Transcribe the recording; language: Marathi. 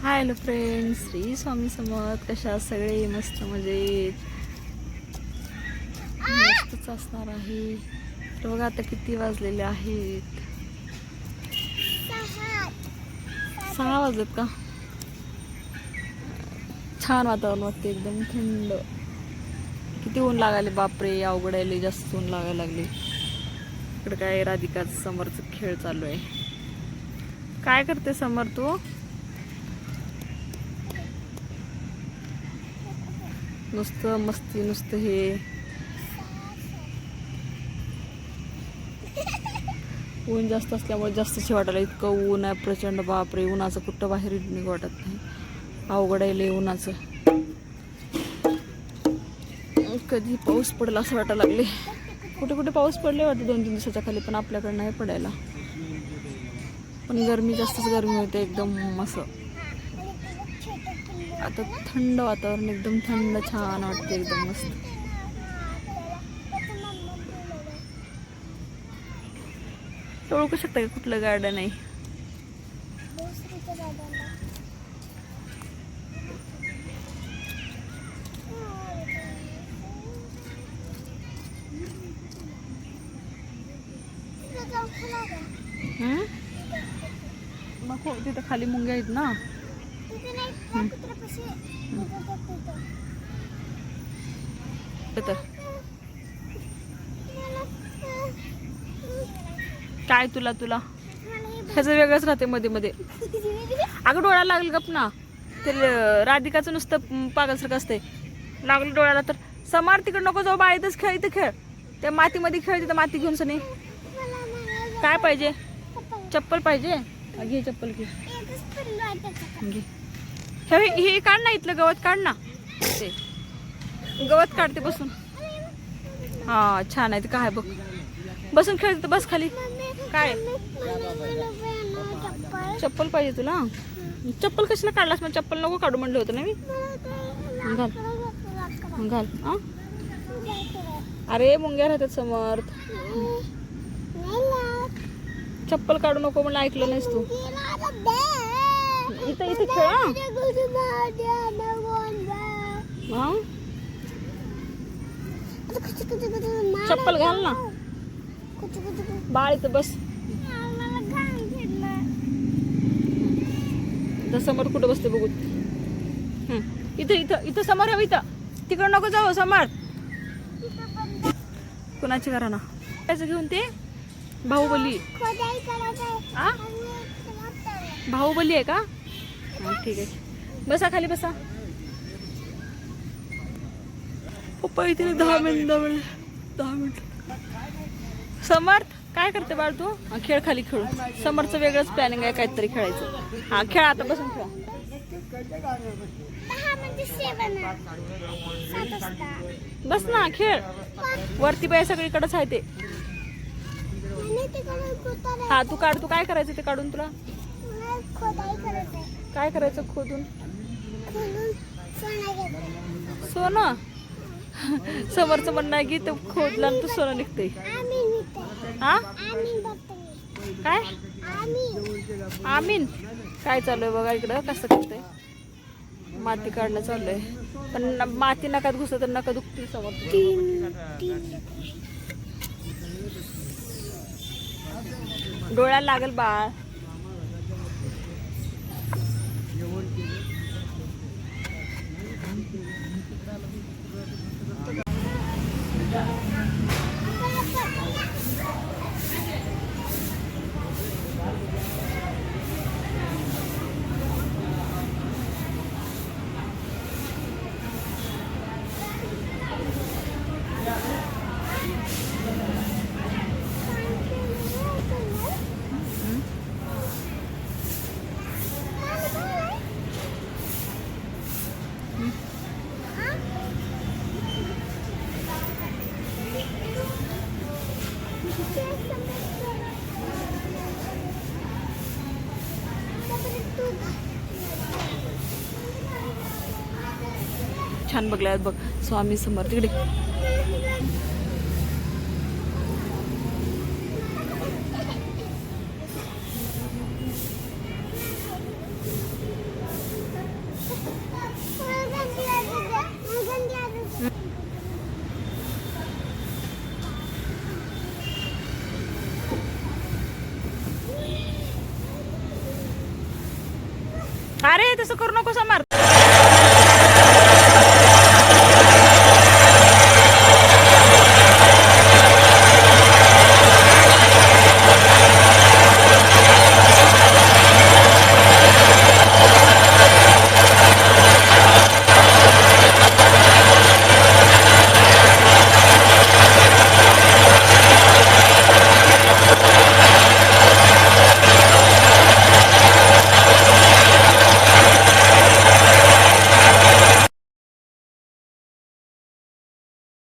Hello friends, Shri Swami Samarth. कशा सगळे? मस्त मजेत, मस्तच असणार आहे. तर बघा आता किती वाजलेले आहेत. 6 वाजलेत का? छान वातावरण वाटते, एकदम थंड. किती ऊन लागायले, बापरे, अवघड आहे, जास्त ऊन लागायला लागले. इकडे काय राधिकाच समरचा खेळ चालू आहे. काय करते समर तू? नुसतं मस्ती, नुसतं हे. ऊन जास्त असल्यामुळे जास्त वाटायला, इतकं ऊन आहे प्रचंड. बापरे, उन्हाचं कुठं बाहेर निघू वाटत नाही. अवघड आहे लय उन्हाचं. कधी पाऊस पडला असं वाटायला लागले. कुठे कुठे पाऊस पडले वाटते 2-3 दिवसाच्या खाली, पण आपल्याकडे नाही पडायला. पण गरमी, जास्तच गरमी होते एकदम. असं आता थंड वातावरण, एकदम थंड, छान वाटते, एकदम मस्त. ओळखू शकता का कुठलं गार्डन आहे? मग हो, तिथं खाली मुंग्या आहेत ना. काय तुला ह्याचं वेगळंच राहते मध्ये मध्ये. अगं डोळ्याला लागलं गप ना. ते राधिकाचं नुसतं पागलसारखं असते. लागलं डोळ्याला तर समार तिकडे नको जाऊ, बाळीतच खेळ, इथं खेळ. त्या मातीमध्ये खेळ, तिथं माती घेऊन सनी. काय पाहिजे? चप्पल पाहिजे? घे चप्पल, घे. हे काढ ना, इथलं गवत काढ ना. ते गवत काढते बसून. हा, छान आहे. ते काय बघ, बसून खेळते. बस खाली. काय चप्पल पाहिजे तुला? चप्पल कशाला काढलास? मग चप्पल नको काढू म्हणलं होतं ना मी. घाल. अरे मुंग्या राहतात समर्थ. चप्पल काढू नको म्हणलं, ऐकलं नाहीस तू. इथं इथे खेळ. चप्पल घाल ना. बाळ इथं बस. समोर कुठं बसते बघू. इथं इथं इथं समोर आहे. इथं तिकडं नको जाऊ समोर. कुणाची करा ना त्याचं घेऊन. ते बाहुबली. बाहुबली आहे का? ठीक आहे, बसा खाली, बसा. पप्पा इथे 10 मिनिट. समर्थ काय करते बाळ तू? खेळ, खाली खेळू. समोरचं वेगळंच प्लॅनिंग आहे, काहीतरी खेळायचं. हा खेळ, आता बसून खेळा. बस ना, खेळ. वरती बाय सगळीकडेच आहे ते. हा तू काढ. तू काय करायचं ते काढून? तुला काय करायचं खोदून? सोनं. समोरचं म्हणणं आहे की ते खोदला तू सोनं निघते. हा काय? आमीन. काय चालू आहे बघा इकडं, कसं करतंय. माती काढणं चालू आहे, पण माती नकात घुसत तर नका दुखतील समोर. डोळ्याला लागल बाळ. छान बघल्यात बघ स्वामी समर्थ तिकडे. अरे तसं करू नको समर.